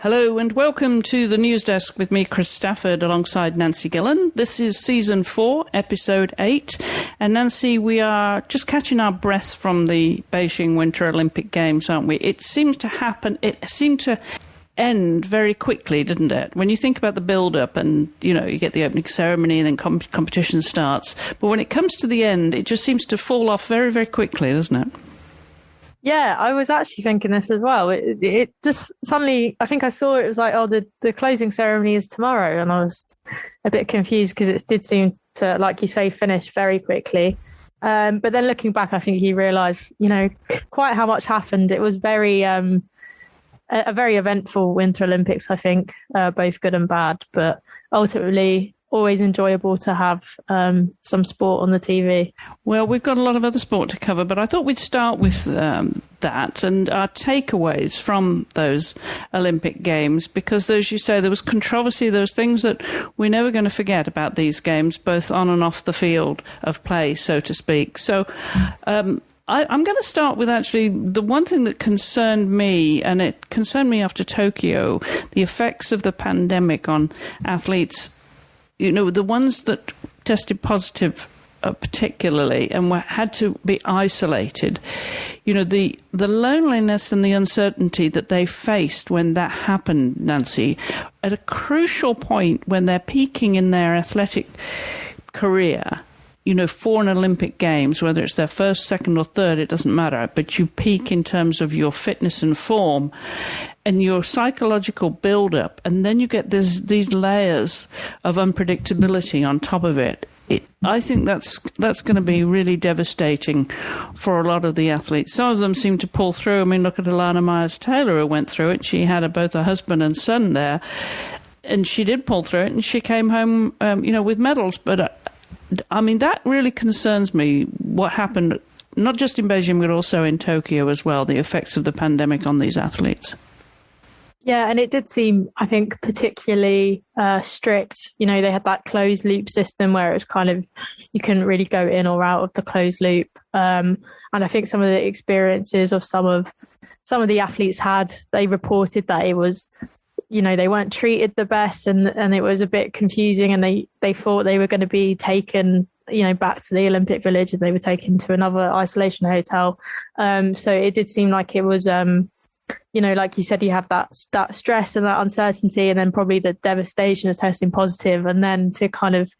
Hello and welcome to the Newsdesk with me, Chris Stafford, alongside Nancy Gillan. This is Season 4, Episode 8. And Nancy, we are just catching our breath from the Beijing Winter Olympic Games, aren't we? It seemed to end very quickly, didn't it? When you think about the build-up and, you get the opening ceremony and then competition starts. But when it comes to the end, it just seems to fall off very, very quickly, doesn't it? Yeah, I was actually thinking this as well. It just suddenly, I think I saw it was like, oh, the closing ceremony is tomorrow. And I was a bit confused because it did seem to, like you say, finish very quickly. But then looking back, I think you realise, quite how much happened. It was a very eventful Winter Olympics, I think, both good and bad. But ultimately, always enjoyable to have some sport on the TV. Well, we've got a lot of other sport to cover, but I thought we'd start with that and our takeaways from those Olympic Games, because as you say, there was controversy, there was things that we're never going to forget about these games, both on and off the field of play, so to speak. So I'm going to start with actually the one thing that concerned me, and it concerned me after Tokyo, the effects of the pandemic on athletes. The ones that tested positive particularly and had to be isolated, the loneliness and the uncertainty that they faced when that happened, Nancy, at a crucial point when they're peaking in their athletic career, for an Olympic Games, whether it's their first, second or third, it doesn't matter, but you peak in terms of your fitness and form and your psychological build-up, and then you get these layers of unpredictability on top of it. I think that's going to be really devastating for a lot of the athletes. Some of them seem to pull through. I mean, look at Elana Meyers-Taylor, who went through it. She had both her husband and son there, and she did pull through it, and she came home, with medals. But that really concerns me, what happened, not just in Beijing, but also in Tokyo as well, the effects of the pandemic on these athletes. Yeah, and it did seem, I think, particularly strict. They had that closed loop system where it was kind of, you couldn't really go in or out of the closed loop. And I think some of the experiences of some of the athletes they reported that it was, they weren't treated the best and it was a bit confusing, and they thought they were going to be taken, back to the Olympic Village, and they were taken to another isolation hotel. So it did seem like it was, like you said, you have that stress and that uncertainty, and then probably the devastation of testing positive, and then to kind of,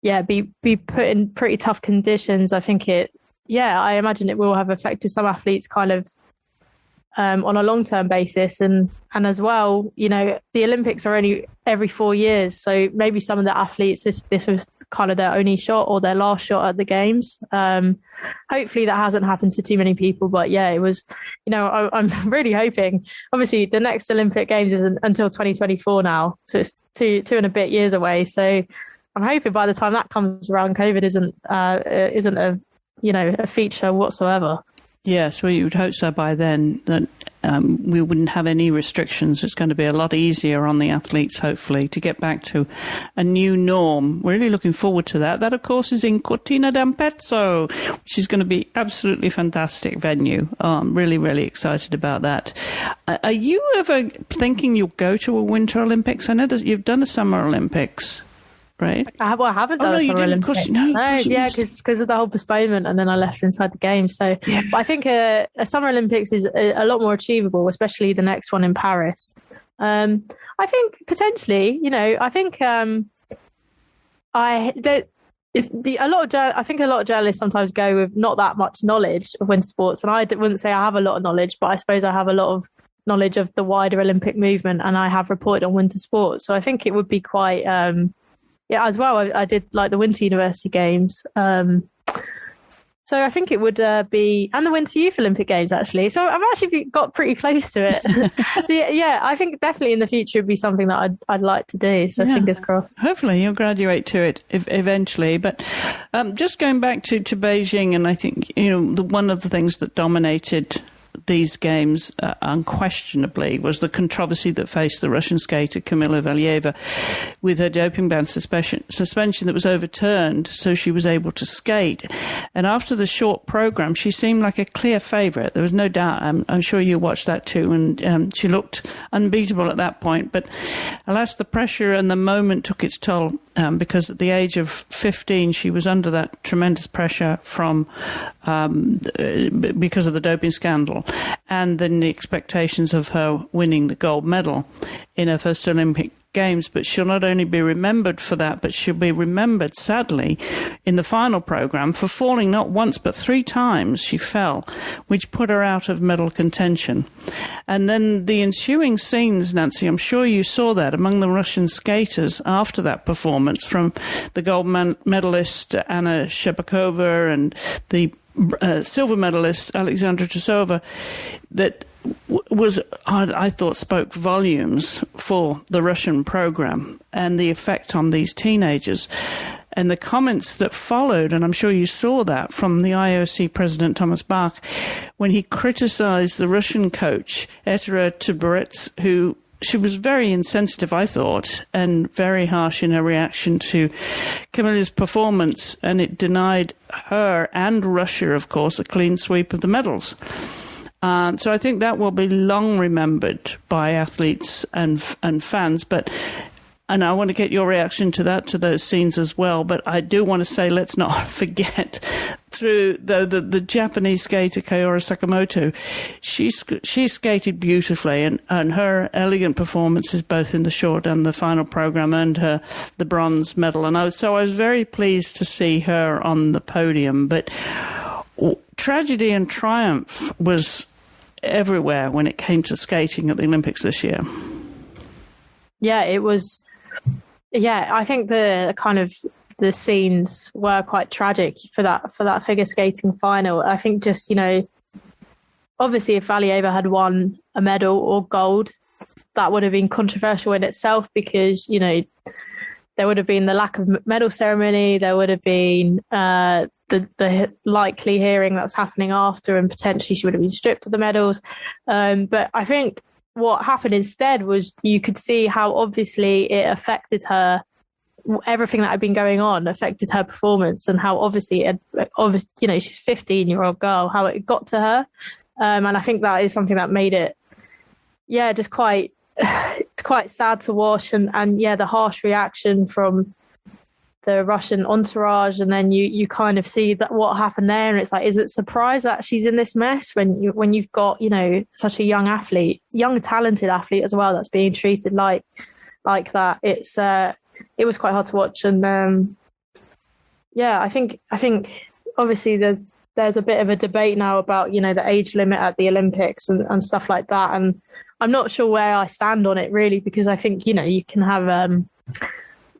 be put in pretty tough conditions. I think I imagine it will have affected some athletes kind of on a long-term basis. And as well, the Olympics are only every 4 years. So maybe some of the athletes, this was kind of their only shot or their last shot at the Games. Hopefully that hasn't happened to too many people. But yeah, it was, I'm really hoping. Obviously, the next Olympic Games isn't until 2024 now. So it's two and a bit years away. So I'm hoping by the time that comes around, COVID isn't a feature whatsoever. Yes, well, you would hope so by then that we wouldn't have any restrictions. It's going to be a lot easier on the athletes, hopefully, to get back to a new norm. We're really looking forward to that. That, of course, is in Cortina d'Ampezzo, which is going to be absolutely fantastic venue. I'm really, really excited about that. Are you ever thinking you'll go to a Winter Olympics? I know that you've done a Summer Olympics. Right. I haven't done a Summer Olympics. Because of the whole postponement, and then I left inside the game. So, yes. But I think a Summer Olympics is a lot more achievable, especially the next one in Paris. I think potentially, I think I think a lot of journalists sometimes go with not that much knowledge of winter sports, and I wouldn't say I have a lot of knowledge, but I suppose I have a lot of knowledge of the wider Olympic movement, and I have reported on winter sports. So I think it would be quite. As well, I did like the Winter University Games. So I think it would be, and the Winter Youth Olympic Games, actually. So I've actually got pretty close to it. So I think definitely in the future would be something that I'd like to do. So fingers crossed. Hopefully you'll graduate to it eventually. But just going back to Beijing, and I think, one of the things that dominated these games, unquestionably, was the controversy that faced the Russian skater Kamilia Valieva with her doping ban suspension that was overturned, so she was able to skate. And after the short program, she seemed like a clear favourite. There was no doubt. I'm sure you watched that too, and she looked unbeatable at that point. But alas, the pressure and the moment took its toll, because at the age of 15, she was under that tremendous pressure from because of the doping scandal, and then the expectations of her winning the gold medal in her first Olympic Games. But she'll not only be remembered for that, but she'll be remembered, sadly, in the final program for falling not once but 3 times she fell, which put her out of medal contention. And then the ensuing scenes, Nancy, I'm sure you saw that among the Russian skaters after that performance, from the gold medalist Anna Shcherbakova and the silver medalist Alexandra Trusova, that was, I thought, spoke volumes for the Russian program and the effect on these teenagers. And the comments that followed, and I'm sure you saw that from the IOC president Thomas Bach, when he criticized the Russian coach Etera Tuberets, who she was very insensitive, I thought, and very harsh in her reaction to Camille's performance, and it denied her and Russia, of course, a clean sweep of the medals. So I think that will be long remembered by athletes and fans. And I want to get your reaction to that, to those scenes as well. But I do want to say, let's not forget, through the Japanese skater Kaori Sakamoto, she skated beautifully, and her elegant performances both in the short and the final program earned her the bronze medal. And I was very pleased to see her on the podium. But tragedy and triumph was everywhere when it came to skating at the Olympics this year. Yeah, it was. Yeah, I think the scenes were quite tragic for that figure skating final. I think just, obviously if Valieva had won a medal or gold, that would have been controversial in itself, because, there would have been the lack of medal ceremony, there would have been the likely hearing that's happening after, and potentially she would have been stripped of the medals. But I think what happened instead was you could see how obviously it affected her. Everything that had been going on affected her performance, and how obviously, she's a 15-year-old girl, how it got to her. And I think that is something that made it, just quite sad to watch. And the harsh reaction from the Russian entourage, and then you kind of see that what happened there, and it's like, is it surprise that she's in this mess when you've got such a young talented athlete as well that's being treated like that? It was quite hard to watch, and I think obviously there's a bit of a debate now about the age limit at the Olympics and stuff like that, and I'm not sure where I stand on it really, because I think you can have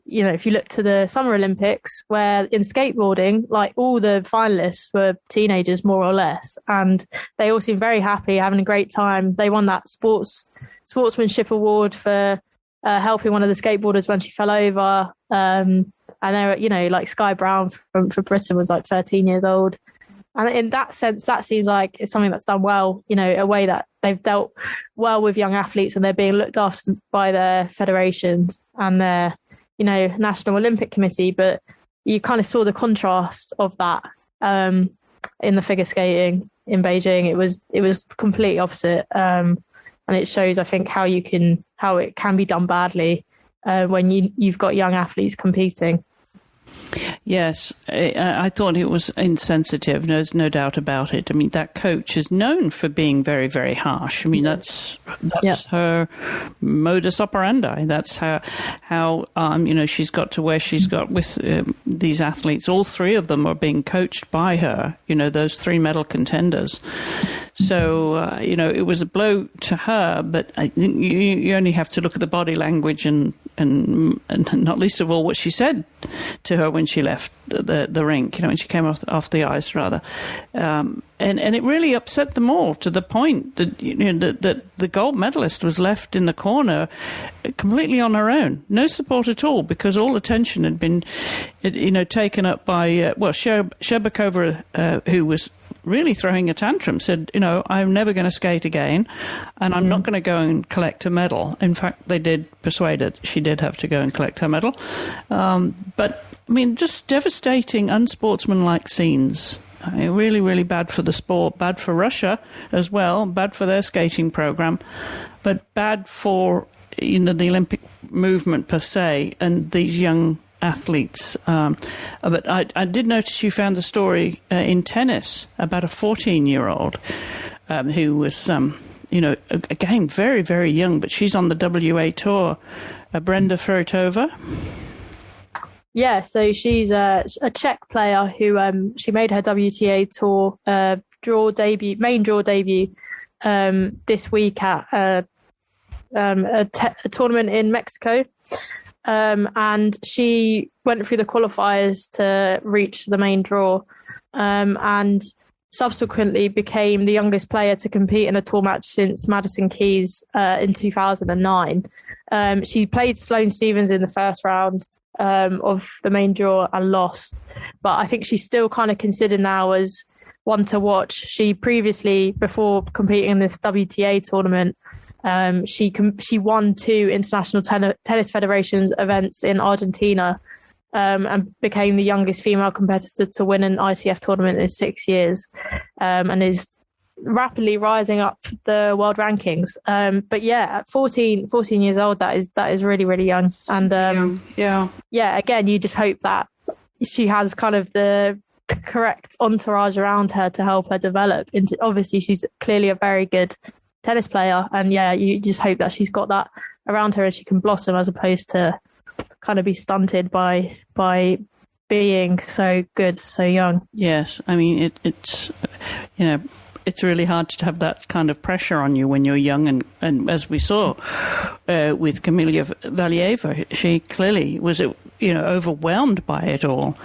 if you look to the Summer Olympics, where in skateboarding, like, all the finalists were teenagers more or less, and they all seemed very happy, having a great time. They won that sportsmanship award for helping one of the skateboarders when she fell over. And they were, like Sky Brown for Britain was like 13 years old. And in that sense, that seems like it's something that's done well, a way that they've dealt well with young athletes, and they're being looked after by their federations and their, National Olympic Committee. But you kind of saw the contrast of that in the figure skating in Beijing. It was completely opposite. And it shows, I think, how it can be done badly when you've got young athletes competing. Yes, I thought it was insensitive. There's no doubt about it. I mean, that coach is known for being very, very harsh. I mean, that's her modus operandi. That's how she's got to where she's got with these athletes. All 3 of them are being coached by her. Those 3 medal contenders. So it was a blow to her. But I think you only have to look at the body language and not least of all what she said to her when she left the rink, when she came off the ice, rather. And it really upset them all, to the point that, that the gold medalist was left in the corner completely on her own. No support at all, because all attention had been, taken up by, Shcherbakova, who was really throwing a tantrum, said, I'm never going to skate again, and I'm not going to go and collect a medal. In fact, they did persuade her she did have to go and collect her medal. But, just devastating, unsportsmanlike scenes. Really, really bad for the sport, bad for Russia as well, bad for their skating program, but bad for the Olympic movement per se and these young athletes. But I did notice you found a story in tennis about a 14-year-old who was, again, very, very young, but she's on the WA tour, Brenda Ferritova. Yeah, so she's a Czech player who she made her WTA tour main draw debut this week at a tournament in Mexico. And she went through the qualifiers to reach the main draw, and subsequently became the youngest player to compete in a tour match since Madison Keys in 2009. She played Sloane Stephens in the first round of the main draw and lost, but I think she's still kind of considered now as one to watch. She previously, before competing in this WTA tournament, she won 2 International Tennis Federation's events in Argentina, and became the youngest female competitor to win an ITF tournament in 6 years, and is rapidly rising up the world rankings. But yeah, at 14 years old, that is really, really young. And again, you just hope that she has kind of the correct entourage around her to help her develop into. Obviously, she's clearly a very good tennis player, and you just hope that she's got that around her and she can blossom, as opposed to kind of be stunted by being so good so young. Yes, it's really hard to have that kind of pressure on you when you're young, and as we saw with Kamilia Valieva, she clearly was overwhelmed by it all.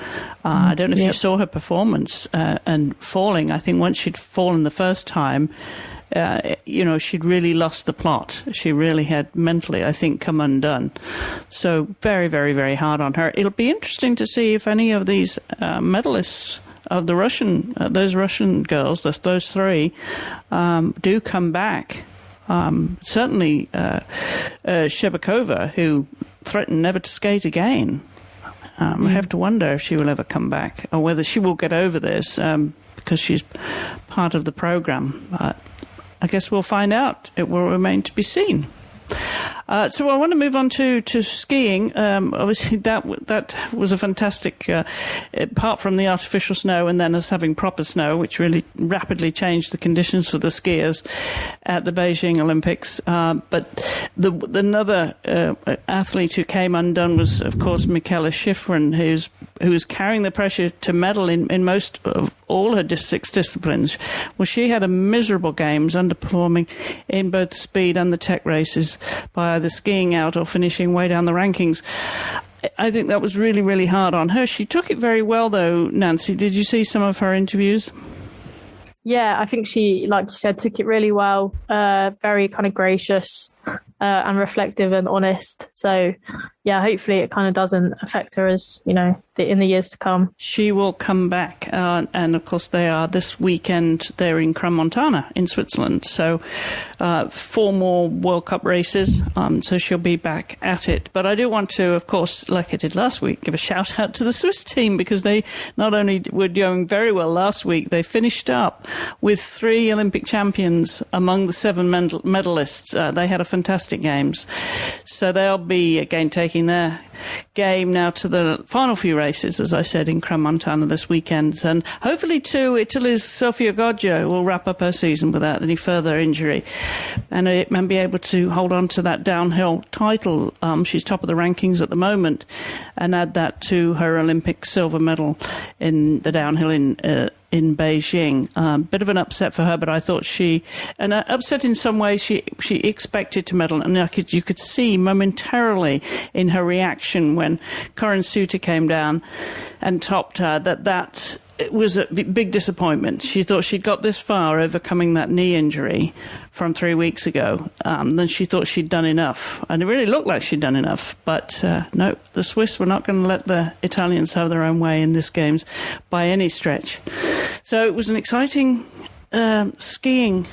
I don't know if you saw her performance and falling. I think once she'd fallen the first time, she'd really lost the plot. She really had mentally, I think, come undone. So very, very, very hard on her. It'll be interesting to see if any of these medalists of the those Russian girls, those 3, do come back. Certainly Shebakova, who threatened never to skate again. I have to wonder if she will ever come back, or whether she will get over this because she's part of the program. I guess we'll find out. It will remain to be seen. So I want to move on to skiing. Obviously, that was a fantastic, apart from the artificial snow and then us having proper snow, which really rapidly changed the conditions for the skiers at the Beijing Olympics. But another athlete who came undone was, of course, Mikaela Shiffrin, who was carrying the pressure to medal in most of all her 6 disciplines. Well, she had a miserable games, underperforming in both the speed and the tech races by either skiing out or finishing way down the rankings. I think that was really, really hard on her. She took it very well, though, Nancy. Did you see some of her interviews? Yeah, I think she, like you said, took it really well. Very kind of gracious and reflective and honest. So, yeah, hopefully it kind of doesn't affect her as, in the years to come. She will come back. And, of course, they are this weekend. They're in Crans-Montana in Switzerland. So 4 more World Cup races. So she'll be back at it. But I do want to, of course, like I did last week, give a shout out to the Swiss team, because they not only were doing very well last week, they finished up with 3 Olympic champions among the 7 medalists. They had a fantastic games. So they'll be, again, taking their game now to the final few races, as I said, in Crans-Montana this weekend. And hopefully, too, Italy's Sofia Goggia will wrap up her season without any further injury and be able to hold on to that downhill title. She's top of the rankings at the moment, and add that to her Olympic silver medal in the downhill in Beijing. Bit of an upset for her, but I thought upset in some ways. She expected to medal, and you could see momentarily in her reaction when Corinne Suter came down and topped her that it was a big disappointment. She thought she'd got this far, overcoming that knee injury from 3 weeks ago. Then she thought she'd done enough. And it really looked like she'd done enough. But no, the Swiss were not going to let the Italians have their own way in this Games by any stretch. So it was an exciting skiing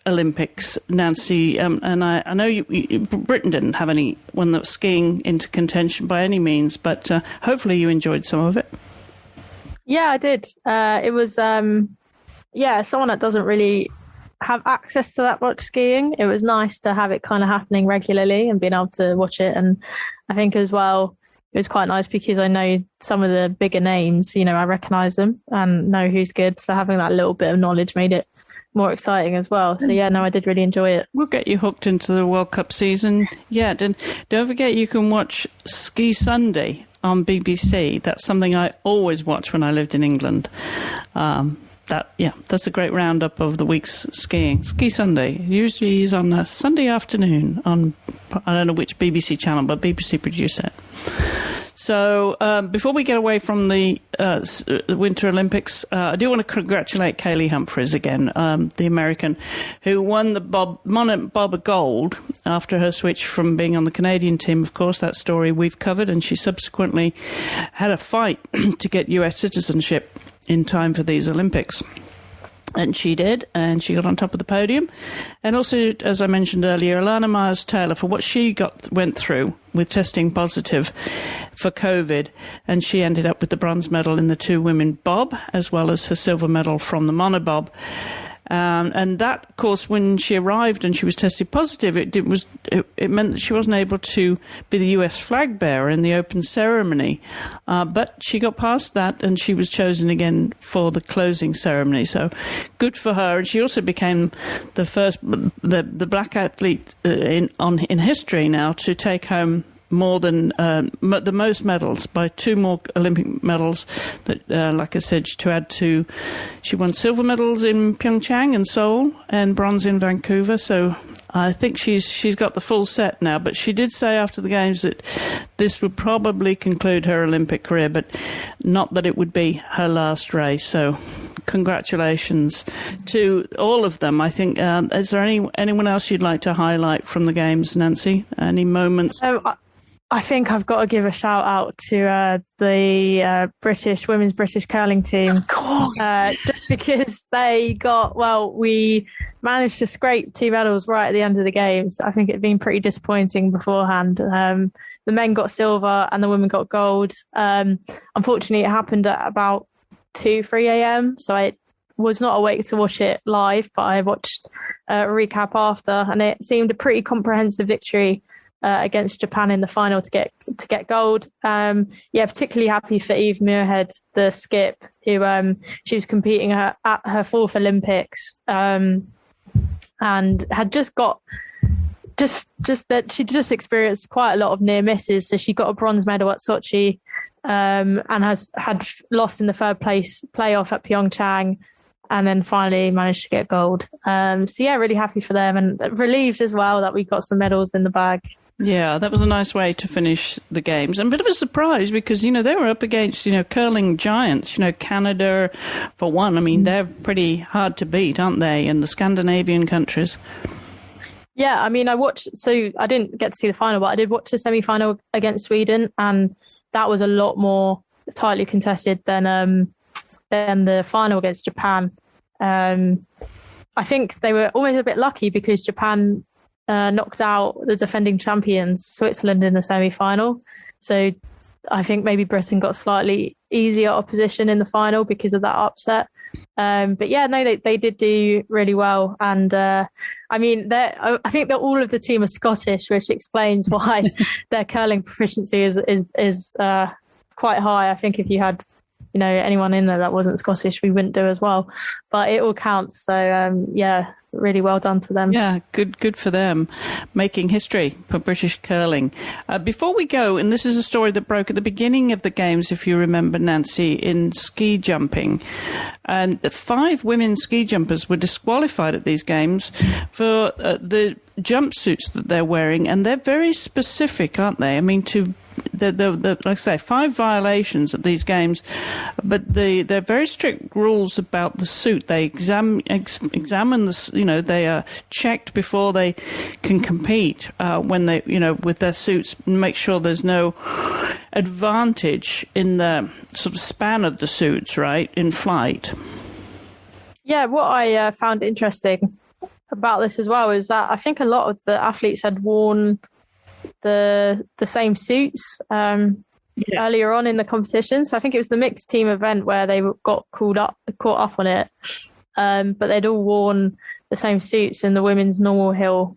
Olympics, Nancy, and I know Britain didn't have anyone that was skiing into contention by any means, but hopefully you enjoyed some of it. Yeah, I did. It was, someone that doesn't really have access to that much skiing. It was nice to have it kind of happening regularly and being able to watch it. And I think as well, it was quite nice because I know some of the bigger names, I recognise them and know who's good. So having that little bit of knowledge made it more exciting as well. So I did really enjoy it. We'll get you hooked into the World Cup season. Yeah, and don't forget you can watch Ski Sunday on BBC. That's something I always watch when I lived in England. That's a great roundup of the week's skiing. Ski Sunday usually is on a Sunday afternoon on, I don't know which BBC channel, but BBC produce it. So before we get away from the Winter Olympics, I do want to congratulate Kaillie Humphries again, the American, who won the monobob gold after her switch from being on the Canadian team. Of course, that story we've covered, and she subsequently had a fight to get US citizenship in time for these Olympics. And she did, and she got on top of the podium. And also, as I mentioned earlier, Elana Meyers-Taylor, for what she went through with testing positive for COVID, and she ended up with the bronze medal in the two women bob, as well as her silver medal from the monobob. And that, of course, when she arrived and she was tested positive, it meant that she wasn't able to be the US flag bearer in the open ceremony. But she got past that and she was chosen again for the closing ceremony. So good for her. And she also became the first, the black athlete in history now to take home more than the most medals, by two more Olympic medals that, like I said, to add to, she won silver medals in Pyeongchang and Seoul and bronze in Vancouver. So I think she's got the full set now. But she did say after the Games that this would probably conclude her Olympic career, but not that it would be her last race. So congratulations to all of them. I think, is there anyone else you'd like to highlight from the Games, Nancy? Any moments? I think I've got to give a shout out to the women's British curling team. Of course. Just because we managed to scrape 2 medals right at the end of the Games. I think it'd been pretty disappointing beforehand. The men got silver and the women got gold. Unfortunately, it happened at about 2-3 a.m. So I was not awake to watch it live, but I watched a recap after, and it seemed a pretty comprehensive victory against Japan in the final to get gold. Particularly happy for Eve Muirhead, the skip, who she was competing at her 4th Olympics, and had just got that she'd just experienced quite a lot of near misses. So she got a bronze medal at Sochi, and had lost in the 3rd place playoff at Pyeongchang, and then finally managed to get gold. Really happy for them, and relieved as well that we got some medals in the bag. Yeah, that was a nice way to finish the Games. And a bit of a surprise because, they were up against, curling giants, Canada, for one. I mean, they're pretty hard to beat, aren't they? And the Scandinavian countries. Yeah, I mean, I didn't get to see the final, but I did watch the semi-final against Sweden, and that was a lot more tightly contested than the final against Japan. I think they were almost a bit lucky because Japan knocked out the defending champions, Switzerland, in the semi-final. So I think maybe Britain got slightly easier opposition in the final because of that upset. They did do really well. And I think that all of the team are Scottish, which explains why their curling proficiency is quite high. I think if you had anyone in there that wasn't Scottish, we wouldn't do as well. But it all counts. So really well done to them. Yeah, good for them, making history for British curling. Before we go, and this is a story that broke at the beginning of the Games, if you remember, Nancy, in ski jumping. And 5 women ski jumpers were disqualified at these Games for the jumpsuits that they're wearing, and they're very specific, aren't they? I mean, like I say, 5 violations at these Games, but they're very strict rules about the suit. They examine the, they are checked before they can compete when they, with their suits, and make sure there's no advantage in the sort of span of the suits, right, in flight. Yeah, what I found interesting about this as well is that I think a lot of the athletes had worn the same suits earlier on in the competition. So I think it was the mixed team event where they got caught up on it, but they'd all worn the same suits in the women's normal hill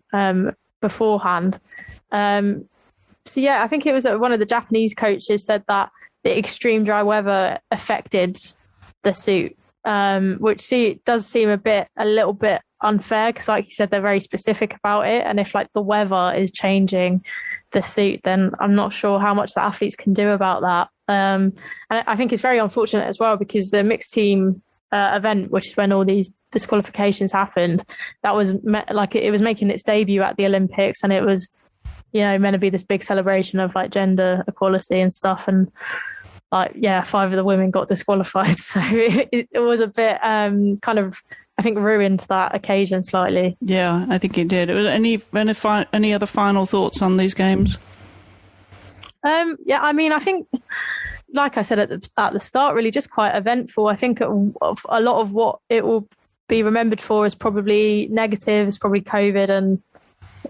beforehand. So yeah, I think it was one of the Japanese coaches said that the extreme dry weather affected the suit, which does seem a little bit unfair, because like you said, they're very specific about it, and if like the weather is changing the suit, then I'm not sure how much the athletes can do about that. And I think it's very unfortunate as well, because the mixed team event, which is when all these disqualifications happened, that was it was making its debut at the Olympics, and it was meant to be this big celebration of like gender equality and stuff, and 5 of the women got disqualified, so it was a bit kind of, I think, ruined that occasion slightly. Yeah, I think it did. Any other final thoughts on these Games? I mean, I think, like I said at the start, really just quite eventful. I think a lot of what it will be remembered for is probably negative, is probably COVID, and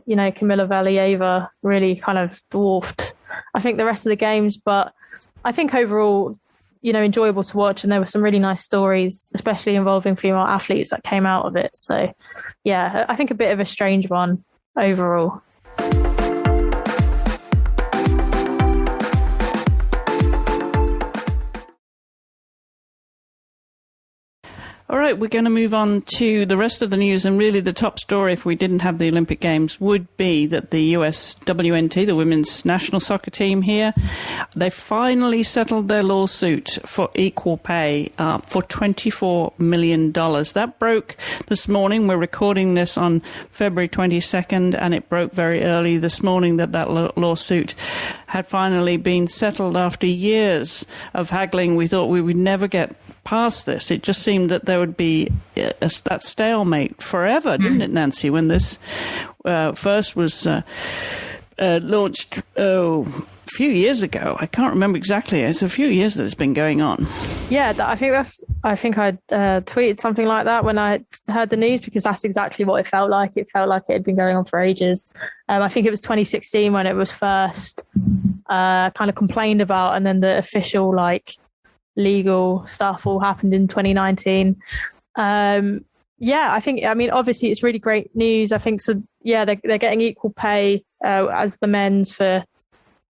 Kamilia Valieva really kind of dwarfed, I think, the rest of the Games. But I think overall, enjoyable to watch, and there were some really nice stories, especially involving female athletes, that came out of it. So, yeah, I think a bit of a strange one overall. All right, we're going to move on to the rest of the news, and really the top story, if we didn't have the Olympic Games, would be that the US WNT, the women's national soccer team here, they finally settled their lawsuit for equal pay for $24 million. That broke this morning. We're recording this on February 22nd, and it broke very early this morning that lawsuit had finally been settled after years of haggling. We thought we would never get past this. It just seemed that there would be that stalemate forever, didn't it, Nancy, when this first was launched a few years ago. I can't remember exactly. It's a few years that it's been going on. Yeah, I think I tweeted something like that when I heard the news, because that's exactly what it felt like. It felt like it had been going on for ages. I think it was 2016 when it was first kind of complained about, and then the official legal stuff all happened in 2019. I mean, obviously it's really great news. I think so. Yeah, they're getting equal pay as the men's for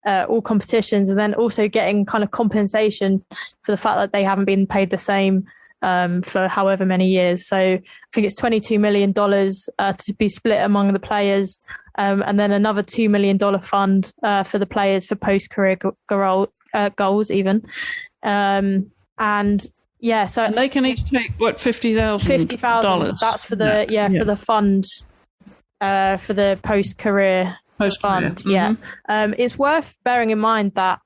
all competitions, and then also getting kind of compensation for the fact that they haven't been paid the same for however many years. So I think it's $22 million to be split among the players, and then another $2 million fund for the players for post-career goals even. And they can each take $50,000. That's for the for the fund for the post-career fund. Mm-hmm. Yeah. It's worth bearing in mind that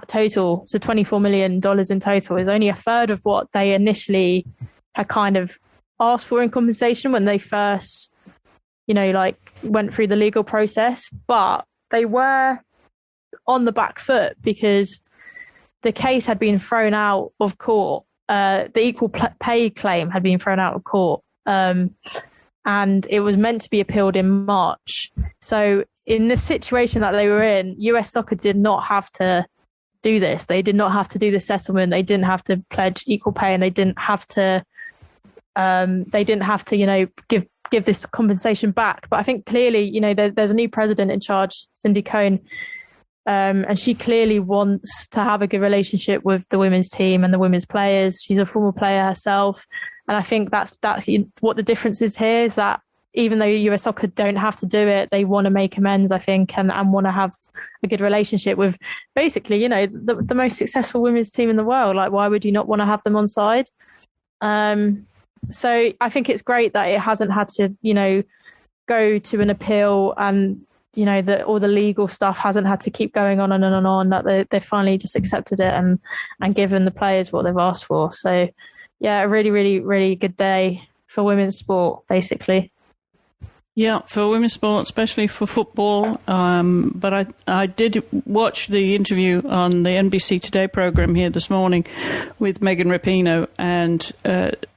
total, so $24 million in total, is only a third of what they initially had kind of asked for in compensation when they first, went through the legal process. But they were on the back foot because the case had been thrown out of court. The equal pay claim had been thrown out of court. And it was meant to be appealed in March. So in the situation that they were in, US Soccer did not have to do this. They did not have to do the settlement. They didn't have to pledge equal pay, and they didn't have to give this compensation back. But I think clearly, there's a new president in charge, Cindy Cohn, And she clearly wants to have a good relationship with the women's team and the women's players. She's a former player herself. And I think that's what the difference is here, is that even though US Soccer don't have to do it, they want to make amends, I think, and want to have a good relationship with basically, you know, the most successful women's team in the world. Like, why would you not want to have them on side? So I think it's great that it hasn't had to, you know, go to an appeal, and, you know, all the legal stuff hasn't had to keep going on and on and on, that they finally just accepted it and given the players what they've asked for. So yeah, a really, really, really good day for women's sport, basically. Yeah, for women's sport, especially for football. But I did watch the interview on the NBC Today program here this morning with Megan Rapinoe and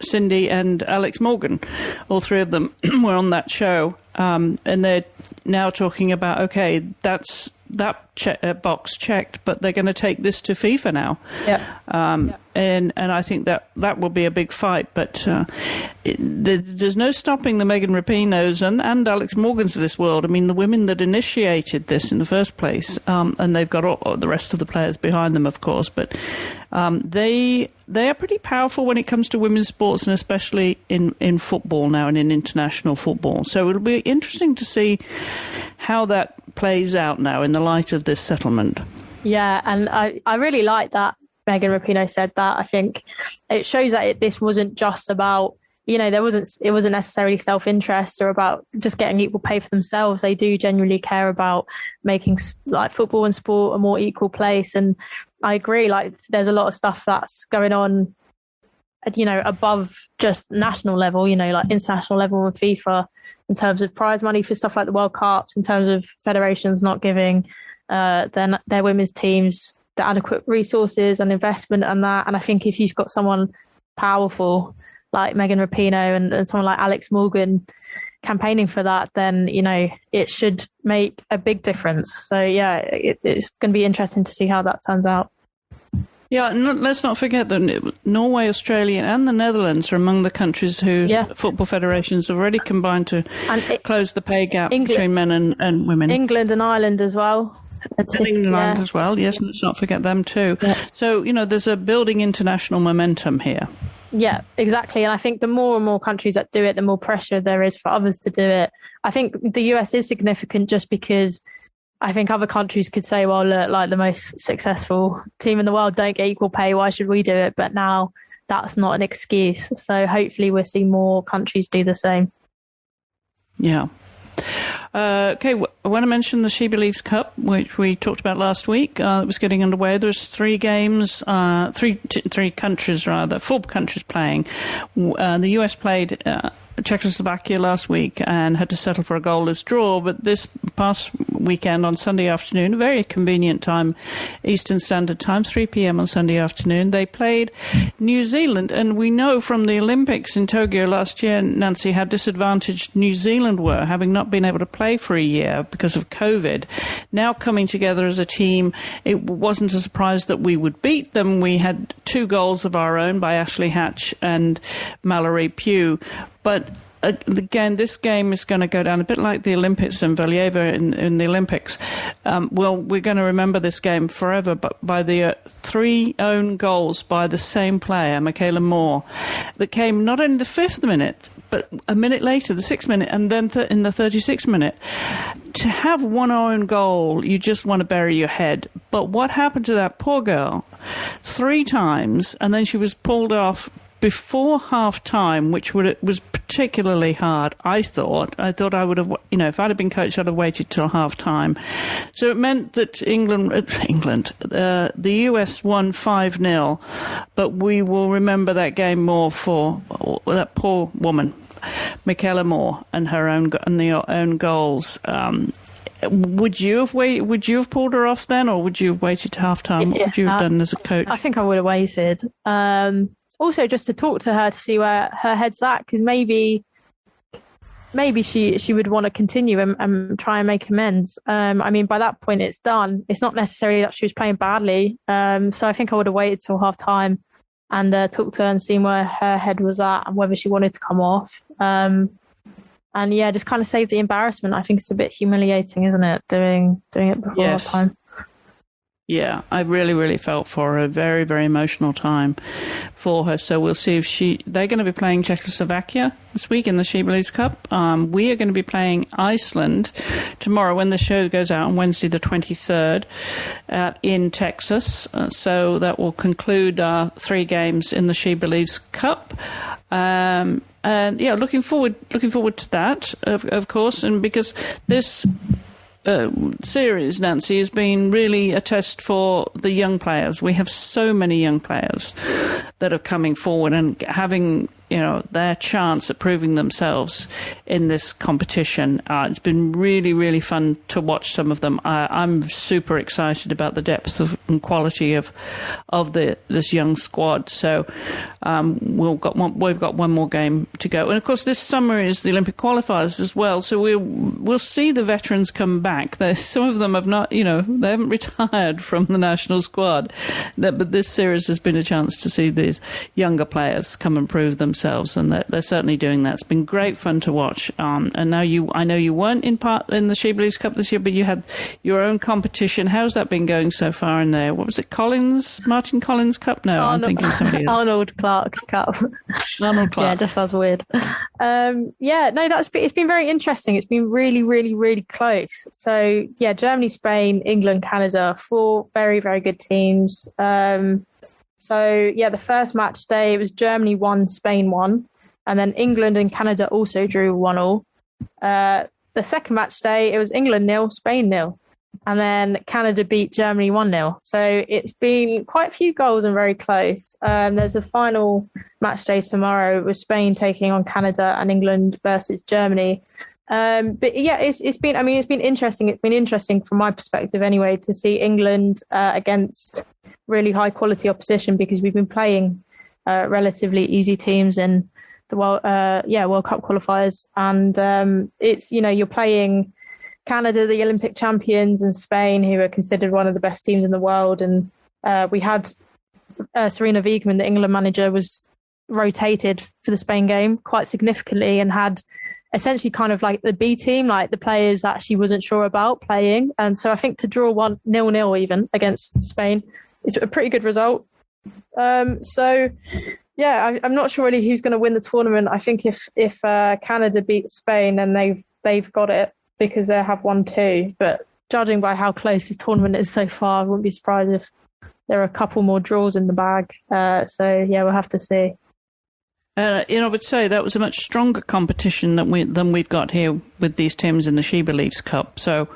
Cindy and Alex Morgan. All three of them were on that show. And they're now talking about, okay, that's that box checked, but they're going to take this to FIFA now. Yeah. And I think that will be a big fight. But there's no stopping the Megan Rapinoes and Alex Morgans of this world. I mean, the women that initiated this in the first place, and they've got all the rest of the players behind them, of course, but they are pretty powerful when it comes to women's sports, and especially in football now and in international football. So it'll be interesting to see how that plays out now in the light of this settlement. Yeah, and I really like that Megan Rapinoe said that. I think it shows that this wasn't just about, you know, it wasn't necessarily self-interest or about just getting equal pay for themselves. They do genuinely care about making like football and sport a more equal place. And I agree, like there's a lot of stuff that's going on, you know, above just national level, you know, like international level with FIFA, in terms of prize money for stuff like the World Cups, in terms of federations not giving their women's teams the adequate resources and investment and that. And I think if you've got someone powerful like Megan Rapinoe and someone like Alex Morgan campaigning for that, then, you know, it should make a big difference. So yeah, it's going to be interesting to see how that turns out. Yeah, let's not forget that Norway, Australia and the Netherlands are among the countries whose football federations have already combined to close the pay gap between men and women. England and Ireland as well. England and Ireland as well, yes, let's not forget them too. Yeah. So, you know, there's a building international momentum here. Yeah, exactly. And I think the more and more countries that do it, the more pressure there is for others to do it. I think the US is significant just because I think other countries could say, well, look, like the most successful team in the world don't get equal pay. Why should we do it? But now that's not an excuse. So hopefully we'll see more countries do the same. Yeah. Okay, I want to mention the She Believes Cup, which we talked about last week. It was getting underway. There's 3 games, three countries rather, 4 countries playing. The US played Czechoslovakia last week and had to settle for a goalless draw, but this past weekend on Sunday afternoon, a very convenient time, Eastern Standard Time, 3 p.m. on Sunday afternoon, they played New Zealand. And we know from the Olympics in Tokyo last year, Nancy, how disadvantaged New Zealand were, having not been able to play for a year because of COVID. Now coming together as a team, it wasn't a surprise that we would beat them. We had 2 goals of our own by Ashley Hatch and Mallory Pugh. But again, this game is going to go down a bit like the Olympics and Valieva in the Olympics. Well, we're going to remember this game forever, but by the 3 own goals by the same player, Michaela Moore, that came not in the 5th minute, but a minute later, the 6th minute, and then in the 36th minute. To have 1 own goal, you just want to bury your head. But what happened to that poor girl? 3 times, and then she was pulled off before half-time, which was particularly hard, I thought. I thought I would have, you know, if I'd have been coached, I'd have waited till half-time. So it meant that the US won 5-0, but we will remember that game more for that poor woman, Michaela Moore, and her own goals. Would you have pulled her off then, or would you have waited to half-time? What would you have done as a coach? I think I would have waited. Also, just to talk to her to see where her head's at, because maybe she would want to continue and try and make amends. I mean, by that point, it's done. It's not necessarily that she was playing badly. So I think I would have waited till half time and talked to her and seen where her head was at and whether she wanted to come off. And yeah, just kind of save the embarrassment. I think it's a bit humiliating, isn't it? Doing it before half time. Yeah, I really, really felt for her. A very, very emotional time for her. So we'll see if they're going to be playing Czechoslovakia this week in the She Believes Cup. We are going to be playing Iceland tomorrow when the show goes out on Wednesday the 23rd in Texas. So that will conclude our 3 games in the She Believes Cup. And yeah, looking forward to that, of course, and because this series, Nancy, has been really a test for the young players. We have so many young players that are coming forward and having, their chance at proving themselves in this competition. It's been really, really fun to watch some of them. I'm super excited about the depth and quality of this young squad. So we've got one more game to go, and of course this summer is the Olympic qualifiers as well. So we'll see the veterans come back. Some of them have not, they haven't retired from the national squad. But this series has been a chance to see these younger players come and prove themselves, and they're certainly doing that. It's been great fun to watch. And now I know you weren't in the She Believes Cup this year, but you had your own competition. How's that been going so far in there? What was it, Martin Collins Cup? No, I'm thinking of somebody else. Arnold Clark Cup. Arnold Clark. Yeah, just sounds weird. It's been very interesting. It's been really, really, really close. So yeah, Germany, Spain, England, Canada, 4 very, very good teams. The first match day, it was Germany 1, Spain 1, and then England and Canada also drew 1-1. The second match day, it was England 0, Spain 0, and then Canada beat Germany 1-0. So it's been quite a few goals and very close. There's a final match day tomorrow with Spain taking on Canada and England versus Germany. But yeah, it's been interesting. It's been interesting from my perspective anyway to see England against really high quality opposition, because we've been playing relatively easy teams in the World Cup qualifiers, and it's you're playing Canada, the Olympic champions, and Spain, who are considered one of the best teams in the world. And we had Sarina Wiegman, the England manager, was rotated for the Spain game quite significantly and had essentially kind of like the B team, like the players that she wasn't sure about playing. And so I think to draw 1-0 even against Spain is a pretty good result. I'm not sure really who's going to win the tournament. I think if Canada beats Spain, then they've got it, because they have won 2. But judging by how close this tournament is so far, I wouldn't be surprised if there are a couple more draws in the bag. We'll have to see. I would say that was a much stronger competition than we've got here with these teams in the She Believes Cup. So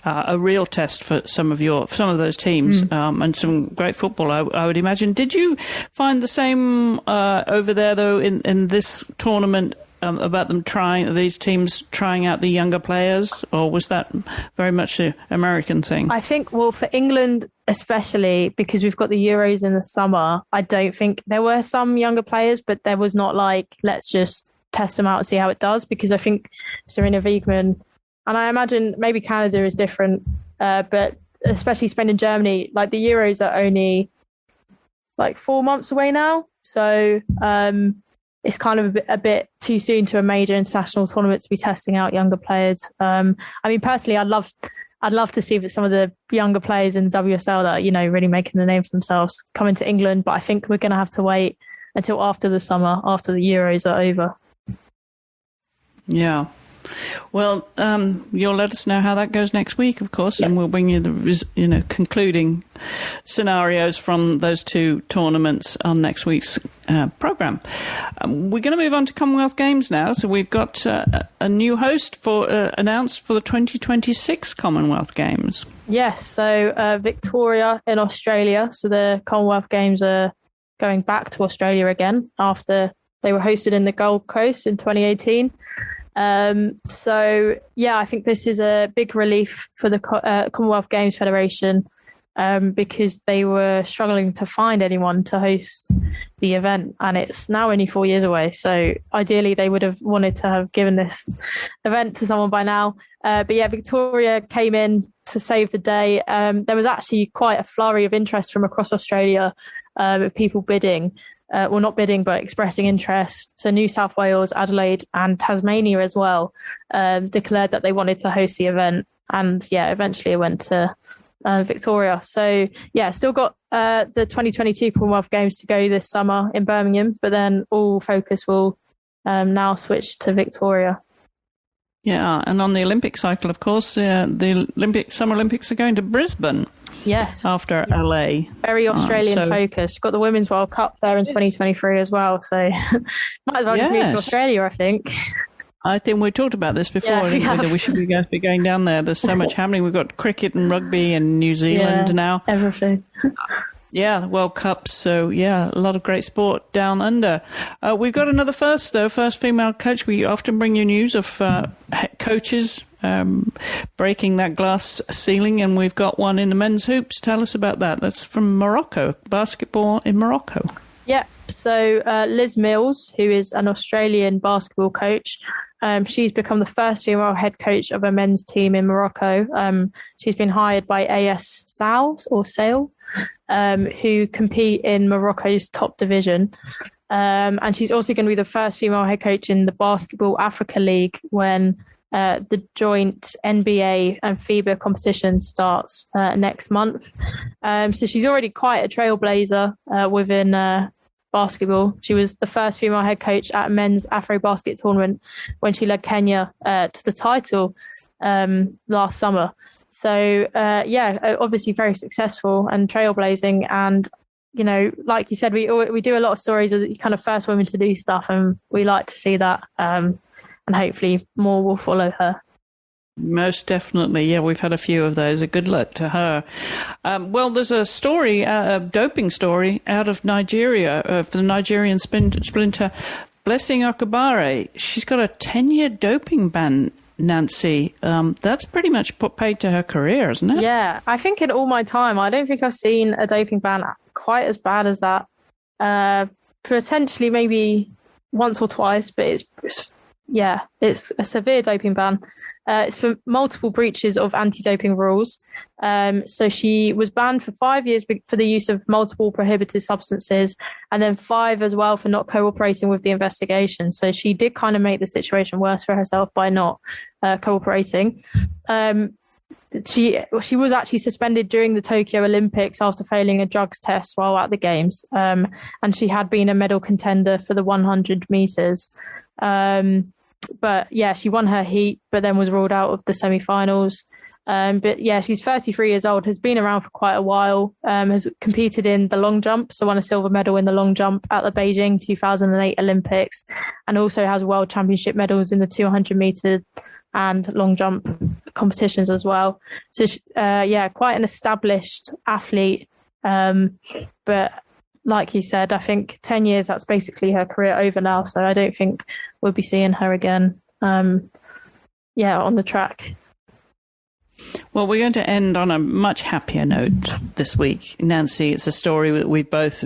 a real test for some of those teams, and some great football, I would imagine. Did you find the same over there though in this tournament? About these teams trying out the younger players, or was that very much an American thing? I think, for England especially, because we've got the Euros in the summer, I don't think there were some younger players, but there was not like, let's just test them out and see how it does, because I think Sarina Wiegman, and I imagine maybe Canada is different, but especially Spain and Germany, like the Euros are only like 4 months away now. So, it's kind of a bit too soon to a major international tournament to be testing out younger players. Personally, I'd love to see that some of the younger players in the WSL that are, really making the name for themselves come into England. But I think we're going to have to wait until after the summer, after the Euros are over. Yeah. Well, you'll let us know how that goes next week, of course, and we'll bring you the concluding scenarios from those 2 tournaments on next week's programme. We're going to move on to Commonwealth Games now. So we've got a new host announced for the 2026 Commonwealth Games. Yes, so Victoria in Australia. So the Commonwealth Games are going back to Australia again after they were hosted in the Gold Coast in 2018. I think this is a big relief for the Commonwealth Games Federation, because they were struggling to find anyone to host the event, and it's now only 4 years away. So ideally they would have wanted to have given this event to someone by now. Victoria came in to save the day. There was actually quite a flurry of interest from across Australia, of people bidding. Not bidding, but expressing interest. So New South Wales, Adelaide and Tasmania as well declared that they wanted to host the event. And eventually it went to Victoria. So yeah, still got the 2022 Commonwealth Games to go this summer in Birmingham, but then all focus will now switch to Victoria. Yeah, and on the Olympic cycle, of course, the Summer Olympics are going to Brisbane. Yes. After LA. Very Australian focused. Got the Women's World Cup there in 2023 as well. So might as well just move to Australia, I think. I think we talked about this before, didn't we? That we should be going down there. There's so much happening. We've got cricket and rugby and New Zealand now. Everything. Yeah, the World Cup. So, yeah, a lot of great sport down under. We've got another first, though, first female coach. We often bring you news of coaches breaking that glass ceiling, and we've got one in the men's hoops. Tell us about that. That's from Morocco, basketball in Morocco. Yeah, so Liz Mills, who is an Australian basketball coach, she's become the first female head coach of a men's team in Morocco. She's been hired by AS Sales, who compete in Morocco's top division. And she's also going to be the first female head coach in the Basketball Africa League when the joint NBA and FIBA competition starts next month. So she's already quite a trailblazer within basketball. She was the first female head coach at a men's Afro basket tournament when she led Kenya to the title last summer. So, obviously very successful and trailblazing. And, you know, like you said, we do a lot of stories of the kind of first women to do stuff, and we like to see that. And hopefully more will follow her. Most definitely. Yeah, we've had a few of those. A good luck to her. Well, there's a story, a doping story out of Nigeria for the Nigerian sprinter Blessing Okabare. She's got a 10-year doping ban, Nancy. That's pretty much paid to her career, isn't it? Yeah, I think in all my time, I don't think I've seen a doping ban quite as bad as that. Potentially maybe once or twice, but it's a severe doping ban. It's for multiple breaches of anti-doping rules. So she was banned for 5 years for the use of multiple prohibited substances, and then 5 as well for not cooperating with the investigation. So she did kind of make the situation worse for herself by not cooperating. She was actually suspended during the Tokyo Olympics after failing a drugs test while at the Games. And she had been a medal contender for the 100 meters. But yeah, she won her heat, but then was ruled out of the semi-finals. But yeah, she's 33 years old, has been around for quite a while, has competed in the long jump, so won a silver medal in the long jump at the Beijing 2008 Olympics, and also has world championship medals in the 200 meter and long jump competitions as well. So quite an established athlete. But like you said, I think 10 years, that's basically her career over now. So I don't think we'll be seeing her again, on the track. Well, we're going to end on a much happier note this week, Nancy. It's a story that we both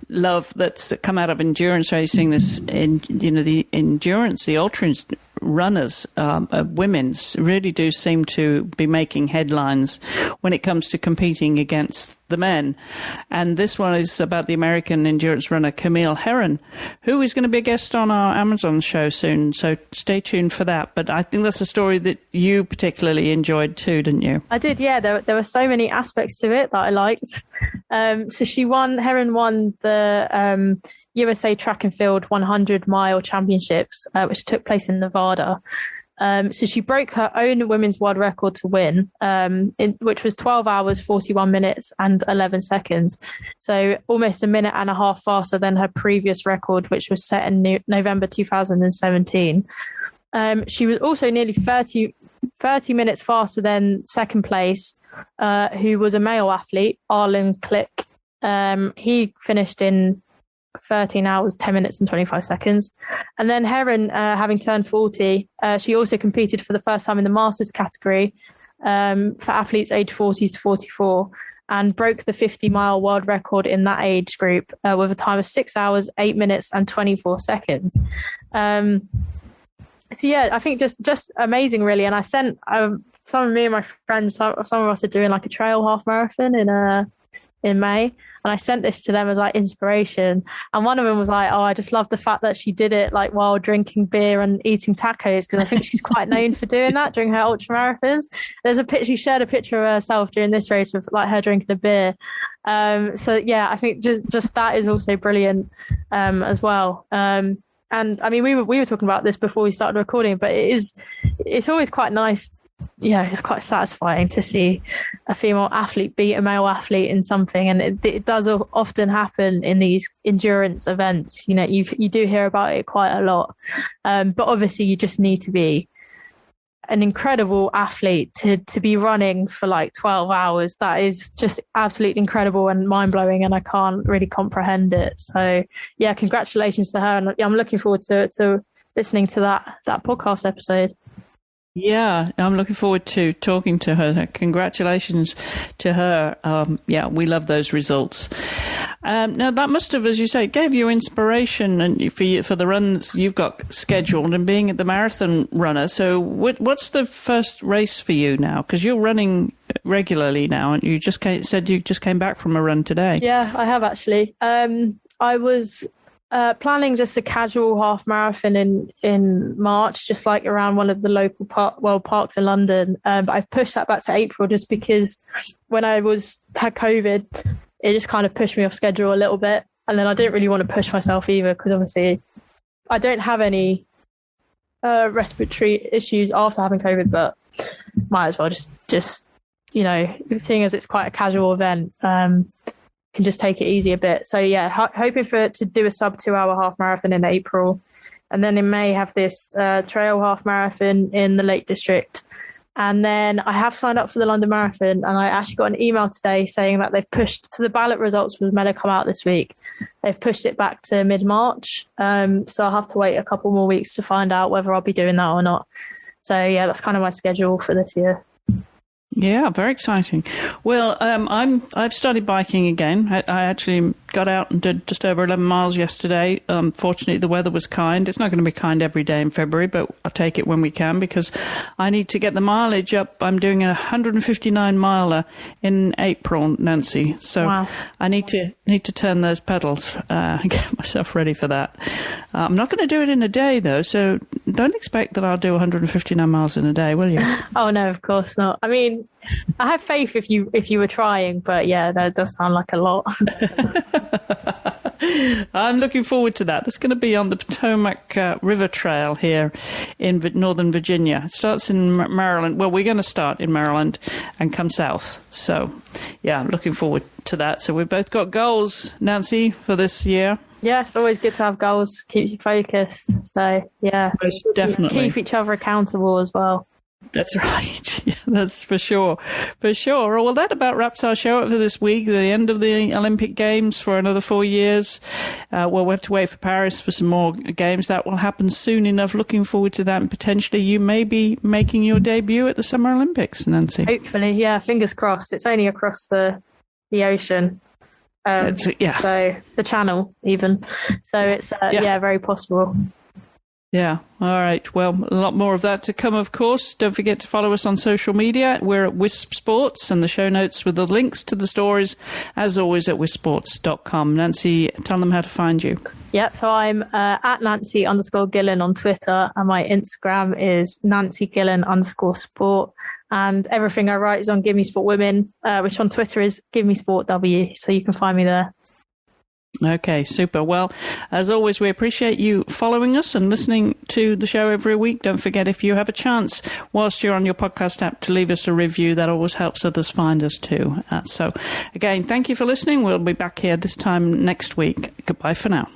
love that's come out of endurance racing. The endurance, the ultra runners, women really do seem to be making headlines when it comes to competing against the men. And this one is about the American endurance runner Camille Herron, who is going to be a guest on our Amazon show soon. So stay tuned for that. But I think that's a story that you particularly enjoyed too, didn't you? I did, yeah. There were so many aspects to it that I liked. So Herron won the USA Track and Field 100-mile championships, which took place in Nevada. So she broke her own women's world record to win, which was 12 hours, 41 minutes and 11 seconds. So almost a minute and a half faster than her previous record, which was set in November 2017. She was also nearly 30 minutes faster than second place, who was a male athlete, Arlen Click. He finished in 13 hours, 10 minutes and 25 seconds. And then Herron, having turned 40, she also competed for the first time in the Masters category for athletes aged 40 to 44 and broke the 50-mile world record in that age group with a time of 6 hours, 8 minutes and 24 seconds. So yeah, I think just amazing, really. And I sent me and my friends, some of us are doing like a trail half marathon in May. And I sent this to them as like inspiration. And one of them was like, oh, I just love the fact that she did it like while drinking beer and eating tacos, because I think she's quite known for doing that during her ultra marathons. There's a picture, she shared a picture of herself during this race with like her drinking a beer. So yeah, I think just that is also brilliant as well. And I mean, we were talking about this before we started recording, but it's always quite nice. Yeah, it's quite satisfying to see a female athlete beat a male athlete in something, and it does often happen in these endurance events. You know, you do hear about it quite a lot, but obviously you just need to be an incredible athlete to be running for like 12 hours. That is just absolutely incredible and mind-blowing, and I can't really comprehend it. So yeah, congratulations to her, and I'm looking forward to listening to that podcast episode. Yeah, I'm looking forward to talking to her. Congratulations to her. Yeah, we love those results. Now, that must have, as you say, gave you inspiration and for the runs you've got scheduled and being at the marathon runner. So what's the first race for you now? Because you're running regularly now, and you said you just came back from a run today. Yeah, I have actually. I was planning just a casual half marathon in March, just like around one of the local parks in London. But I've pushed that back to April just because when I had COVID, it just kind of pushed me off schedule a little bit. And then I didn't really want to push myself either, because obviously I don't have any respiratory issues after having COVID, but might as well just you know, seeing as it's quite a casual event, can just take it easy a bit. So yeah, hoping to do a sub 2 hour half marathon in April, and then in May have this trail half marathon in the Lake District. And then I have signed up for the London Marathon, and I actually got an email today saying that they've pushed, so the ballot results was meant to come out this week. They've pushed it back to mid-March. So I'll have to wait a couple more weeks to find out whether I'll be doing that or not. So yeah, that's kind of my schedule for this year. Yeah, very exciting. Well, I've started biking again. I actually got out and did just over 11 miles yesterday. Fortunately, the weather was kind. It's not going to be kind every day in February, but I'll take it when we can, because I need to get the mileage up. I'm doing a 159 miler in April, Nancy. So wow. I need to turn those pedals and get myself ready for that. I'm not going to do it in a day, though, so don't expect that I'll do 159 miles in a day, will you? Oh, no, of course not. I mean, I have faith if you were trying, but yeah, that does sound like a lot. I'm looking forward to that. That's going to be on the Potomac River Trail here in Northern Virginia. It starts in Maryland. Well, we're going to start in Maryland and come south. So, yeah, I'm looking forward to that. So we've both got goals, Nancy, for this year. Yeah, it's always good to have goals. Keeps you focused. So, yeah. Most definitely. Keep each other accountable as well. That's right. Yeah, that's for sure. For sure. Well, that about wraps our show up for this week. The end of the Olympic Games for another 4 years. Well, we have to wait for Paris for some more games. That will happen soon enough. Looking forward to that. And potentially you may be making your debut at the Summer Olympics, Nancy. Hopefully, yeah. Fingers crossed. It's only across the ocean. Yeah. So the channel even. So it's, yeah, very possible. Yeah. All right. Well, a lot more of that to come, of course. Don't forget to follow us on social media. We're at Wisp Sports, and the show notes with the links to the stories, as always, at wispsports.com. Nancy, tell them how to find you. Yep. So I'm at Nancy_Gillen on Twitter, and my Instagram is NancyGillen_sport. And everything I write is on Give Me Sport Women, which on Twitter is Give Me Sport W. So you can find me there. Okay, super. Well, as always, we appreciate you following us and listening to the show every week. Don't forget, if you have a chance whilst you're on your podcast app to leave us a review, that always helps others find us too. So again, thank you for listening. We'll be back here this time next week. Goodbye for now.